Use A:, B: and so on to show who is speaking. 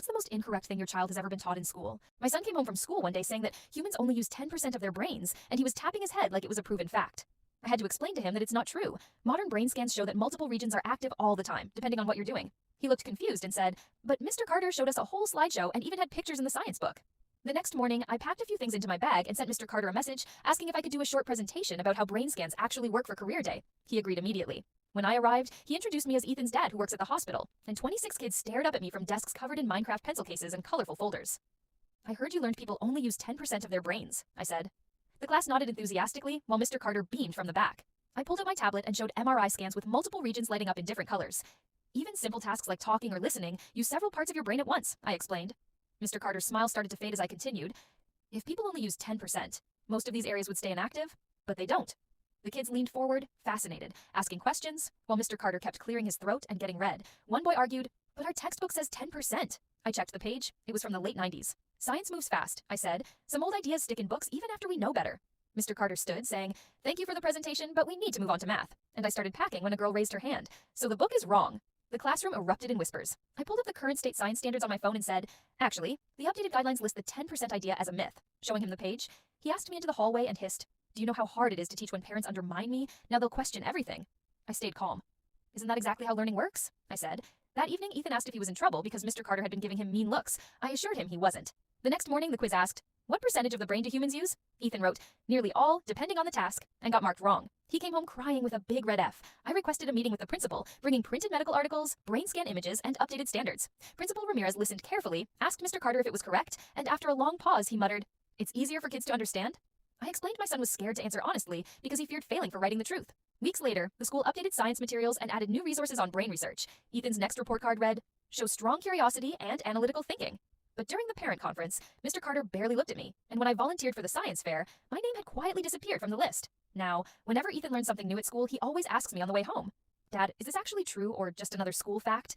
A: What's the most incorrect thing your child has ever been taught in school? My son came home from school one day saying that humans only use 10% of their brains, and he was tapping his head like it was a proven fact. I had to explain to him that it's not true. Modern brain scans show that multiple regions are active all the time, depending on what you're doing. He looked confused and said, "But Mr. Carter showed us a whole slideshow and even had pictures in the science book." The next morning, I packed a few things into my bag and sent Mr. Carter a message asking if I could do a short presentation about how brain scans actually work for career day. He agreed immediately. When I arrived, he introduced me as Ethan's dad who works at the hospital, and 26 kids stared up at me from desks covered in Minecraft pencil cases and colorful folders. "I heard you learned people only use 10% of their brains," I said. The class nodded enthusiastically while Mr. Carter beamed from the back. I pulled out my tablet and showed MRI scans with multiple regions lighting up in different colors. "Even simple tasks like talking or listening use several parts of your brain at once," I explained. Mr. Carter's smile started to fade as I continued. "If people only use 10%, most of these areas would stay inactive, but they don't." The kids leaned forward, fascinated, asking questions, while Mr. Carter kept clearing his throat and getting red. One boy argued, "But our textbook says 10%. I checked the page. It was from the late 90s. "Science moves fast," I said. "Some old ideas stick in books even after we know better." Mr. Carter stood, saying, "Thank you for the presentation, but we need to move on to math." And I started packing when a girl raised her hand. "So the book is wrong." The classroom erupted in whispers. I pulled up the current state science standards on my phone and said, "Actually, the updated guidelines list the 10% idea as a myth." Showing him the page, he asked me into the hallway and hissed, "Do you know how hard it is to teach when parents undermine me? Now they'll question everything." I stayed calm. "Isn't that exactly how learning works?" I said. That evening, Ethan asked if he was in trouble because Mr. Carter had been giving him mean looks. I assured him he wasn't. The next morning, the quiz asked, "What percentage of the brain do humans use?" Ethan wrote, "Nearly all, depending on the task," and got marked wrong. He came home crying with a big red F. I requested a meeting with the principal, bringing printed medical articles, brain scan images, and updated standards. Principal Ramirez listened carefully, asked Mr. Carter if it was correct, and after a long pause, he muttered, "It's easier for kids to understand?" I explained my son was scared to answer honestly because he feared failing for writing the truth. Weeks later, the school updated science materials and added new resources on brain research. Ethan's next report card read, "Show strong curiosity and analytical thinking." But during the parent conference, Mr. Carter barely looked at me, and when I volunteered for the science fair, my name had quietly disappeared from the list. Now, whenever Ethan learns something new at school, he always asks me on the way home, "Dad, is this actually true or just another school fact?"